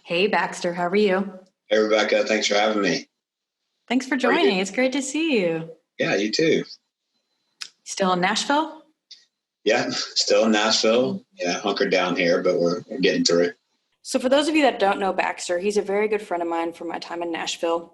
Hey, Baxter, how are you? Hey, Rebecca, thanks for having me. Thanks for How are you? joining. It's great to see you. Yeah, you too. Still in Nashville? Yeah, still in Nashville. Yeah, hunkered down here, but we're getting through. So, for those of you that don't know Baxter, he's a very good friend of mine from my time in Nashville,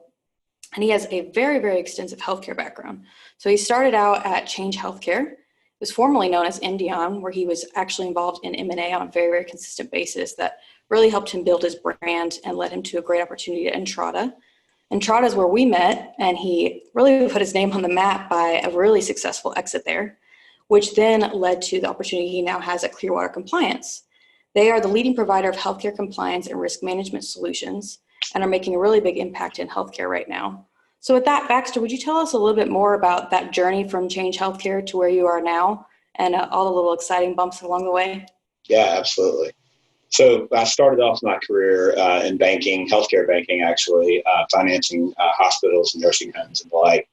and he has a very, very extensive healthcare background. So, he started out at Change Healthcare. It was formerly known as Indion, where he was actually involved in M&A on a very, very consistent basis that really helped him build his brand and led him to a great opportunity at Entrada. Entrada is where we met, and he really put his name on the map by a really successful exit there, which then led to the opportunity he now has at Clearwater Compliance. They are the leading provider of healthcare compliance and risk management solutions and are making a really big impact in healthcare right now. So with that, Baxter, would you tell us a little bit more about that journey from Change Healthcare to where you are now and all the little exciting bumps along the way? Yeah, absolutely. So I started off my career in banking, healthcare banking, actually, financing hospitals and nursing homes and the like.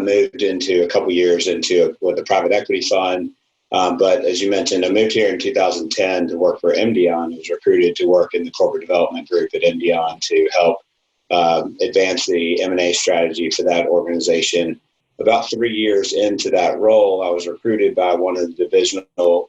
Moved into a couple years into with a private equity fund. But as you mentioned, I moved here in 2010 to work for Indion. I was recruited to work in the corporate development group at Indion to help advance the M&A strategy for that organization. About 3 years into that role, I was recruited by one of the divisional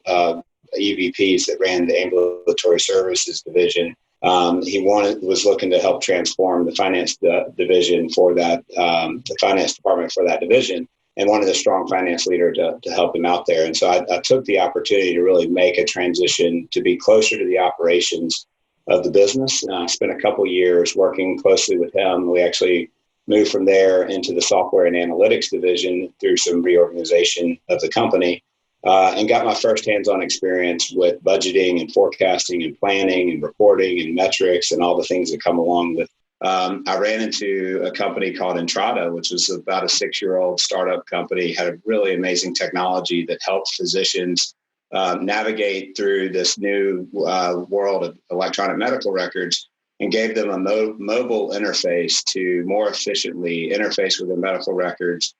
EVPs that ran the ambulatory services division. Was looking to help transform the finance division for that, the finance department for that division, and wanted a strong finance leader to help him out there. And so I took the opportunity to really make a transition to be closer to the operations of the business. I spent a couple years working closely with him. We actually moved from there into the software and analytics division through some reorganization of the company. And got my first hands-on experience with budgeting and forecasting and planning and reporting and metrics and all the things that come along with. I ran into a company called Entrada, which was about a 6-year-old startup company, had a really amazing technology that helps physicians navigate through this new world of electronic medical records and gave them a mobile interface to more efficiently interface with their medical records,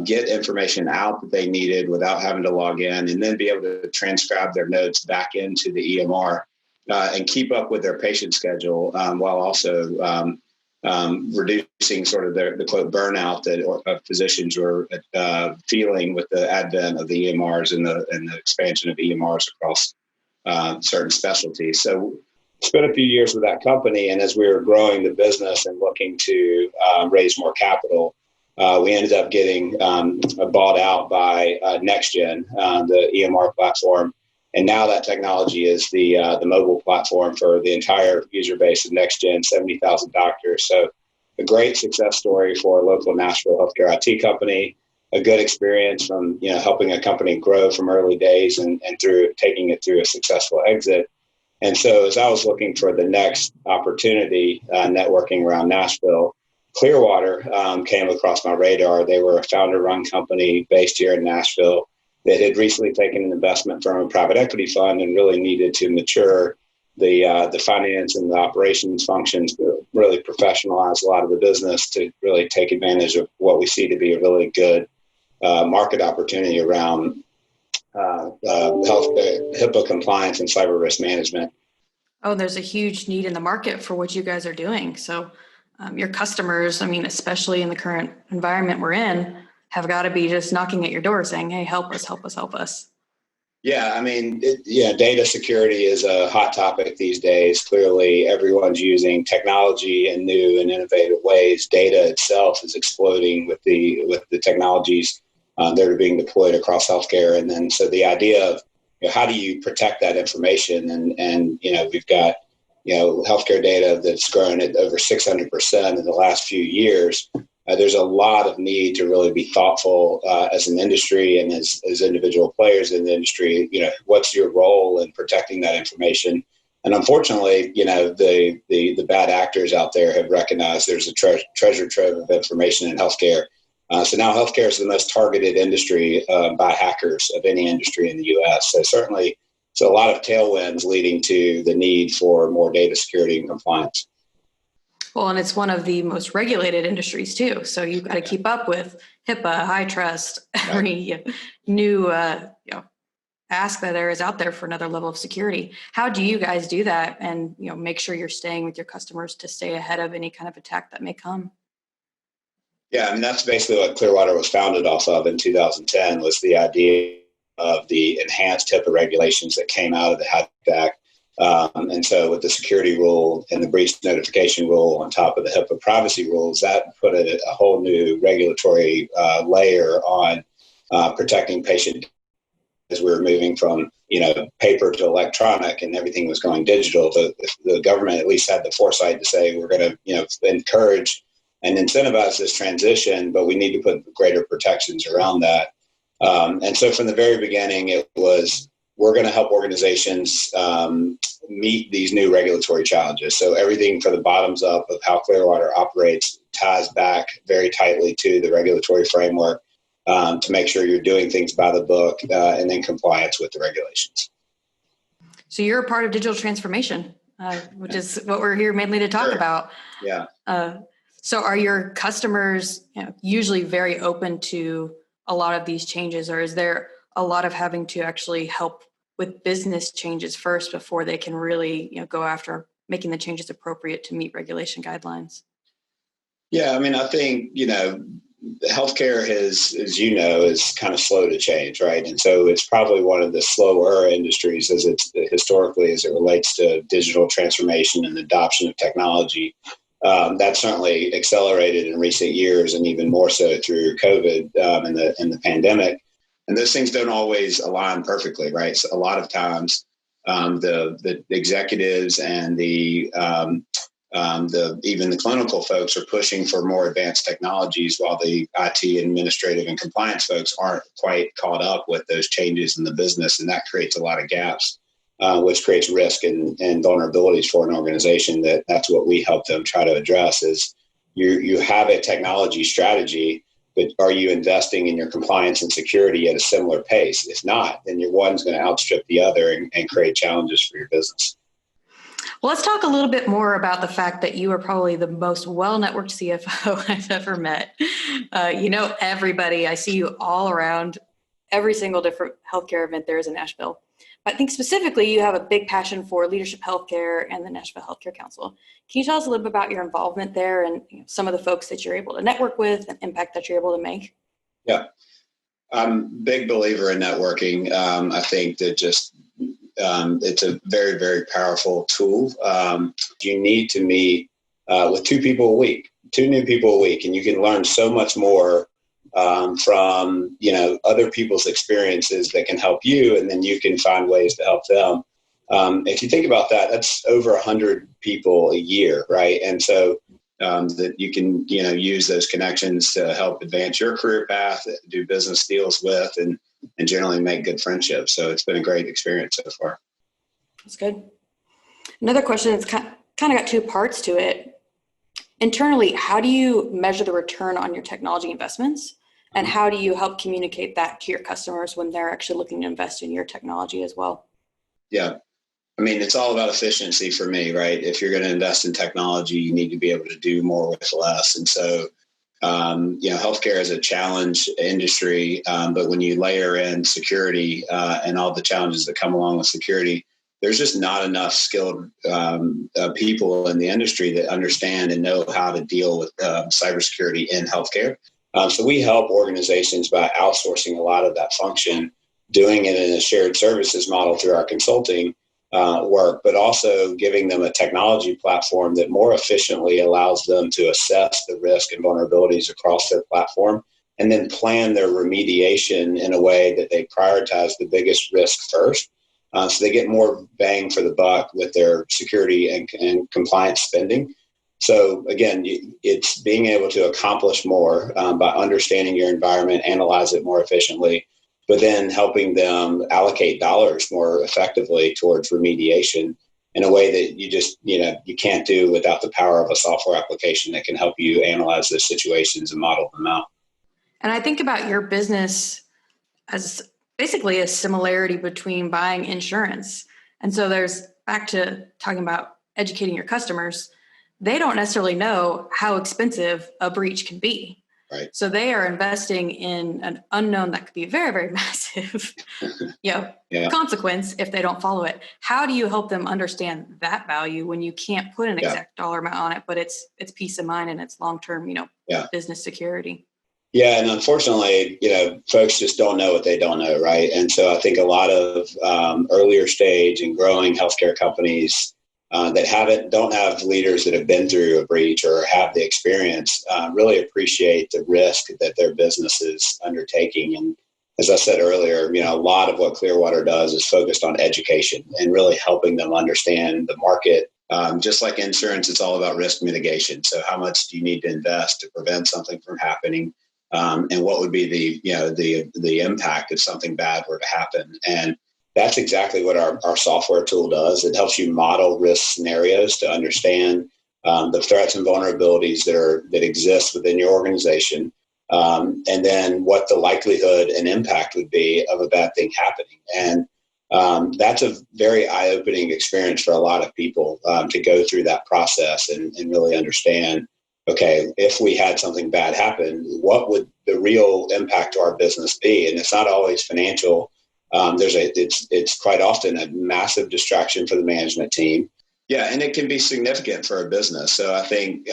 get information out that they needed without having to log in, and then be able to transcribe their notes back into the EMR and keep up with their patient schedule while also reducing sort of the quote burnout that physicians were feeling with the advent of the EMRs and the expansion of EMRs across certain specialties. So spent a few years with that company, and as we were growing the business and looking to raise more capital, we ended up getting bought out by NextGen, the EMR platform, and now that technology is the mobile platform for the entire user base of NextGen, 70,000 doctors. So a great success story for a local Nashville healthcare IT company. A good experience from helping a company grow from early days and through taking it through a successful exit. And so as I was looking for the next opportunity, networking around Nashville, Clearwater came across my radar. They were a founder-run company based here in Nashville that had recently taken an investment from a private equity fund and really needed to mature the finance and the operations functions to really professionalize a lot of the business to really take advantage of what we see to be a really good market opportunity around health, HIPAA compliance and cyber risk management. Oh, there's a huge need in the market for what you guys are doing. So your customers, I mean, especially in the current environment we're in, have got to be just knocking at your door saying, hey, help us, help us, help us. Yeah, I mean, data security is a hot topic these days. Clearly, everyone's using technology in new and innovative ways. Data itself is exploding with the technologies that are being deployed across healthcare. And then so the idea of how do you protect that information? And we've got healthcare data that's grown at over 600% in the last few years. There's a lot of need to really be thoughtful as an industry and as individual players in the industry. What's your role in protecting that information? And unfortunately, the bad actors out there have recognized there's a treasure trove of information in healthcare. So now healthcare is the most targeted industry by hackers of any industry in the U.S. So certainly, a lot of tailwinds leading to the need for more data security and compliance. Well, and it's one of the most regulated industries too. So you've got to keep up with HIPAA, high trust, every new ask that there is out there for another level of security. How do you guys do that and make sure you're staying with your customers to stay ahead of any kind of attack that may come? Yeah, I mean, that's basically what Clearwater was founded off of in 2010, was the idea of the enhanced HIPAA regulations that came out of the HIPAA Act. And so with the security rule and the breach notification rule on top of the HIPAA privacy rules, that put a whole new regulatory layer on protecting patient as we were moving from paper to electronic and everything was going digital. The government at least had the foresight to say we're going to encourage and incentivize this transition, but we need to put greater protections around that. And so from the very beginning, it was, we're going to help organizations meet these new regulatory challenges. So everything from the bottoms up of how Clearwater operates ties back very tightly to the regulatory framework to make sure you're doing things by the book and in compliance with the regulations. So you're a part of digital transformation, which is what we're here mainly to talk about. Yeah. So are your customers usually very open to a lot of these changes, or is there a lot of having to actually help with business changes first before they can really go after making the changes appropriate to meet regulation guidelines? Yeah, I mean, I think, healthcare is kind of slow to change, right? And so it's probably one of the slower industries as it relates to digital transformation and adoption of technology. That certainly accelerated in recent years, and even more so through COVID and the pandemic. And those things don't always align perfectly, right? So a lot of times, the executives and even the clinical folks are pushing for more advanced technologies, while the IT administrative and compliance folks aren't quite caught up with those changes in the business, and that creates a lot of gaps. Which creates risk and vulnerabilities for an organization. That's what we help them try to address is you have a technology strategy, but are you investing in your compliance and security at a similar pace? If not, then your one's going to outstrip the other and create challenges for your business. Well, let's talk a little bit more about the fact that you are probably the most well-networked CFO I've ever met. Everybody. I see you all around every single different healthcare event there is in Nashville. I think specifically you have a big passion for leadership healthcare and the Nashville Healthcare Council. Can you tell us a little bit about your involvement there and some of the folks that you're able to network with and impact that you're able to make? Yeah, I'm a big believer in networking. I think that it's a very, very powerful tool. You need to meet with two new people a week, and you can learn so much more from other people's experiences that can help you, and then you can find ways to help them. If you think about that, that's over 100 people a year, right? And so that you can use those connections to help advance your career path, do business deals with, and generally make good friendships. So it's been a great experience so far. That's good. Another question that's kind of got two parts to it. Internally, how do you measure the return on your technology investments? And how do you help communicate that to your customers when they're actually looking to invest in your technology as well? Yeah. I mean, it's all about efficiency for me, right? If you're going to invest in technology, you need to be able to do more with less. And so, healthcare is a challenge industry, but when you layer in security and all the challenges that come along with security, there's just not enough skilled people in the industry that understand and know how to deal with cybersecurity in healthcare. So we help organizations by outsourcing a lot of that function, doing it in a shared services model through our consulting work, but also giving them a technology platform that more efficiently allows them to assess the risk and vulnerabilities across their platform, and then plan their remediation in a way that they prioritize the biggest risk first. So they get more bang for the buck with their security and compliance spending. So again, it's being able to accomplish more by understanding your environment, analyze it more efficiently, but then helping them allocate dollars more effectively towards remediation in a way that you can't do without the power of a software application that can help you analyze those situations and model them out. And I think about your business as basically a similarity between buying insurance. And so there's back to talking about educating your customers. They don't necessarily know how expensive a breach can be. Right. So they are investing in an unknown that could be very, very massive, Yeah. consequence if they don't follow it. How do you help them understand that value when you can't put an exact dollar amount on it, but it's peace of mind and it's long-term, business security? Yeah. And unfortunately, folks just don't know what they don't know. Right. And so I think a lot of earlier stage and growing healthcare companies that don't have leaders that have been through a breach or have the experience really appreciate the risk that their business is undertaking. And as I said earlier, a lot of what Clearwater does is focused on education and really helping them understand the market. Just like insurance, it's all about risk mitigation. So how much do you need to invest to prevent something from happening? And what would be the impact if something bad were to happen? And that's exactly what our software tool does. It helps you model risk scenarios to understand the threats and vulnerabilities that exist within your organization, and then what the likelihood and impact would be of a bad thing happening. And that's a very eye-opening experience for a lot of people to go through that process and really understand, okay, if we had something bad happen, what would the real impact to our business be? And it's not always financial. It's quite often a massive distraction for the management team. Yeah, and it can be significant for a business. So I think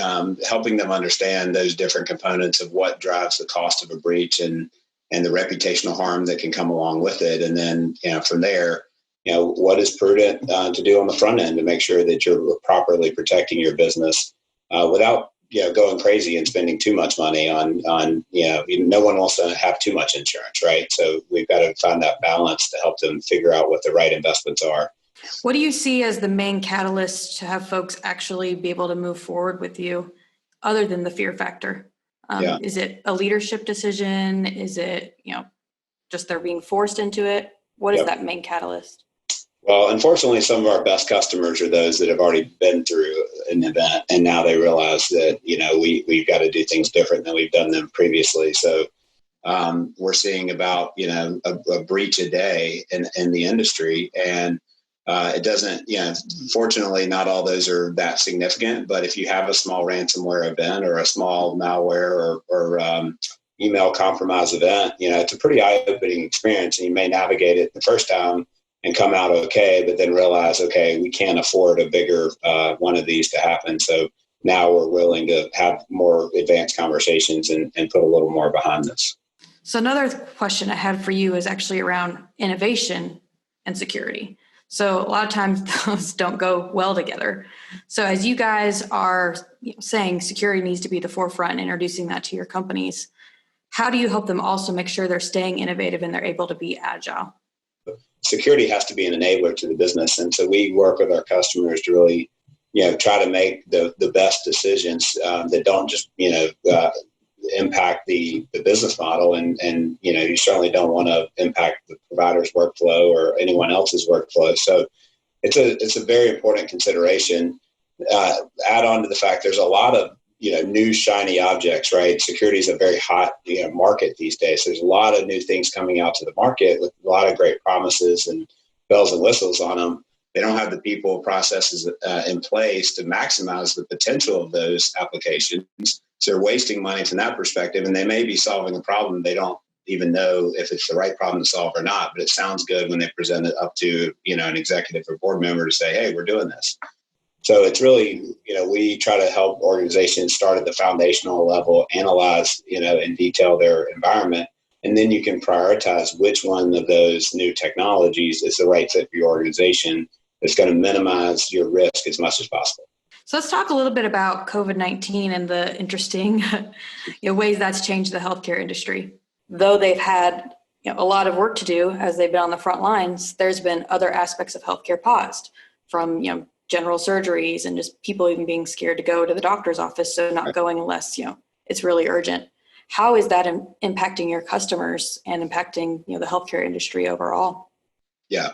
helping them understand those different components of what drives the cost of a breach and the reputational harm that can come along with it. And then, from there, what is prudent to do on the front end to make sure that you're properly protecting your business without going crazy and spending too much money on, no one wants to have too much insurance, right? So we've got to find that balance to help them figure out what the right investments are. What do you see as the main catalyst to have folks actually be able to move forward with you other than the fear factor? Is it a leadership decision? Is it, just they're being forced into it? What is that main catalyst? Well, unfortunately, some of our best customers are those that have already been through an event, and now they realize that, we've got to do things different than we've done them previously. So we're seeing about, a breach a day in the industry. And it doesn't, fortunately, not all those are that significant. But if you have a small ransomware event or a small malware or email compromise event, it's a pretty eye-opening experience, and you may navigate it the first time and come out okay, but then realize, okay, we can't afford a bigger one of these to happen. So now we're willing to have more advanced conversations and put a little more behind this. So another question I had for you is actually around innovation and security. So a lot of times those don't go well together. So as you guys are saying security needs to be the forefront and introducing that to your companies, how do you help them also make sure they're staying innovative and they're able to be agile? Security has to be an enabler to the business. And so we work with our customers to really, try to make the best decisions that don't just, impact the business model. And you certainly don't want to impact the provider's workflow or anyone else's workflow. So it's a very important consideration. Add on to the fact there's a lot of, new shiny objects, right? Security is a very hot, market these days. There's a lot of new things coming out to the market with a lot of great promises and bells and whistles on them. They don't have the people processes in place to maximize the potential of those applications. So they're wasting money from that perspective, and they may be solving a problem. They don't even know if it's the right problem to solve or not, but it sounds good when they present it up to, an executive or board member to say, hey, we're doing this. So it's really, we try to help organizations start at the foundational level, analyze, in detail their environment, and then you can prioritize which one of those new technologies is the right fit for your organization. It's going to minimize your risk as much as possible. So let's talk a little bit about COVID-19 and the interesting ways that's changed the healthcare industry. Though they've had a lot of work to do as they've been on the front lines, there's been other aspects of healthcare paused, from general surgeries and just people even being scared to go to the doctor's office, so not going unless it's really urgent. How is that impacting your customers and impacting the healthcare industry overall? Yeah.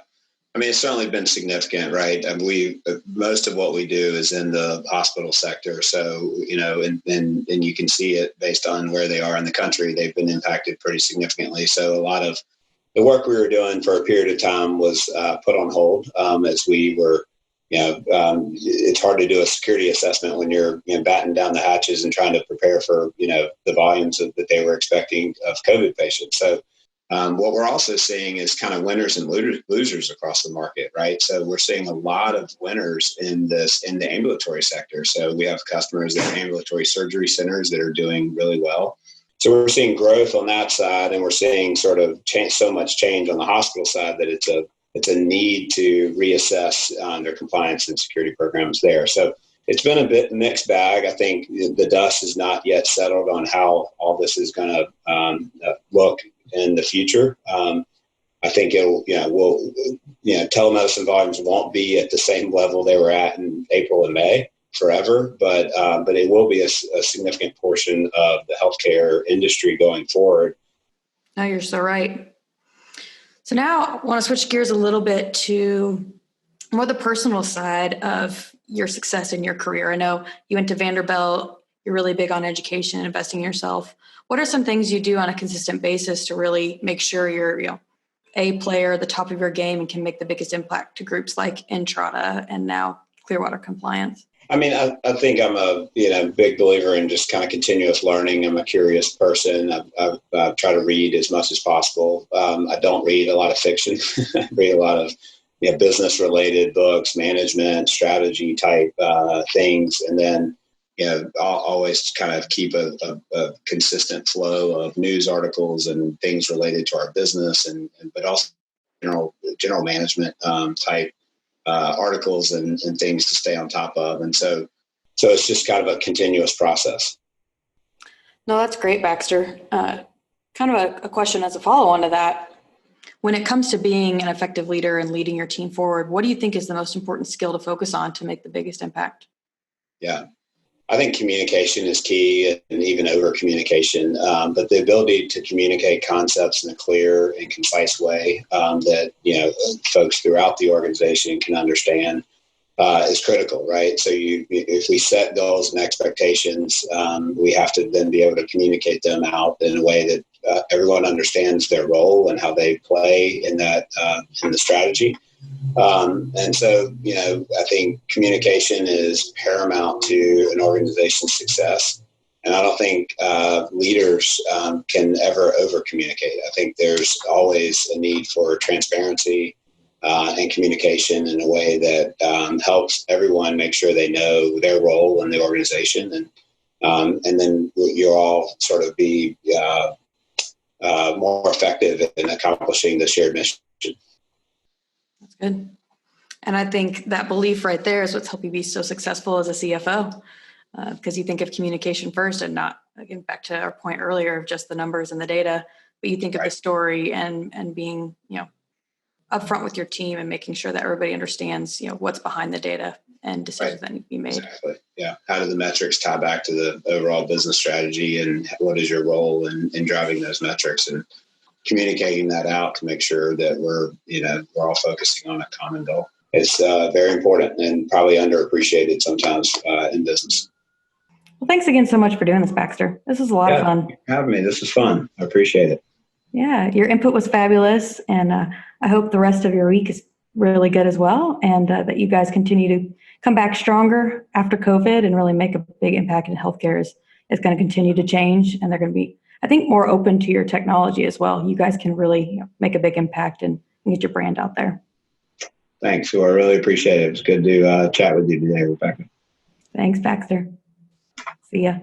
I mean, it's certainly been significant, right? And most of what we do is in the hospital sector. So, and you can see it based on where they are in the country. They've been impacted pretty significantly. So a lot of the work we were doing for a period of time was put on hold as we were it's hard to do a security assessment when you're batten down the hatches and trying to prepare for, the volumes that they were expecting of COVID patients. So what we're also seeing is kind of winners and losers across the market, right? So we're seeing a lot of winners in the ambulatory sector. So we have customers that are ambulatory surgery centers that are doing really well. So we're seeing growth on that side, and we're seeing sort of so much change on the hospital side that it's a need to reassess their compliance and security programs there. So it's been a bit mixed bag. I think the dust is not yet settled on how all this is going to look in the future. I think telemedicine volumes won't be at the same level they were at in April and May forever, but it will be a significant portion of the healthcare industry going forward. No, you're so right. So now I want to switch gears a little bit to more the personal side of your success in your career. I know you went to Vanderbilt. You're really big on education and investing in yourself. What are some things you do on a consistent basis to really make sure you're, a player at the top of your game and can make the biggest impact to groups like Entrada and now Clearwater Compliance? I mean, I think I'm a big believer in just kind of continuous learning. I'm a curious person. I try to read as much as possible. I don't read a lot of fiction. I read a lot of business related books, management, strategy type things, and then I'll always kind of keep a consistent flow of news articles and things related to our business, but also general management type articles and things to stay on top of. And so it's just kind of a continuous process. No, that's great, Baxter. Kind of a question as a follow-on to that. When it comes to being an effective leader and leading your team forward, what do you think is the most important skill to focus on to make the biggest impact? Yeah, I think communication is key, and even over communication, but the ability to communicate concepts in a clear and concise way that folks throughout the organization can understand is critical, right? So if we set goals and expectations, we have to then be able to communicate them out in a way that everyone understands their role and how they play in that in the strategy. And so, I think communication is paramount to an organization's success. And I don't think leaders can ever over communicate. I think there's always a need for transparency and communication in a way that helps everyone make sure they know their role in the organization. And then you'll all sort of be more effective in accomplishing the shared mission. That's good. And I think that belief right there is what's helped you be so successful as a CFO, because you think of communication first and not, again, back to our point earlier of just the numbers and the data, but you think of the story and being, upfront with your team and making sure that everybody understands, what's behind the data and decisions that need to be made. Exactly. Yeah. How do the metrics tie back to the overall business strategy, and what is your role in driving those metrics, and communicating that out to make sure that we're all focusing on a common goal. It's very important and probably underappreciated sometimes in business. Well, thanks again so much for doing this, Baxter. This was a lot of fun. Thanks for having me. This was fun. I appreciate it. Yeah, your input was fabulous, and I hope the rest of your week is really good as well, and that you guys continue to come back stronger after COVID and really make a big impact in healthcare. Is going to continue to change, and they're going to be, I think, more open to your technology as well. You guys can really make a big impact and get your brand out there. Thanks. Well, I really appreciate it. It was good to chat with you today, Rebecca. Thanks, Baxter. See ya.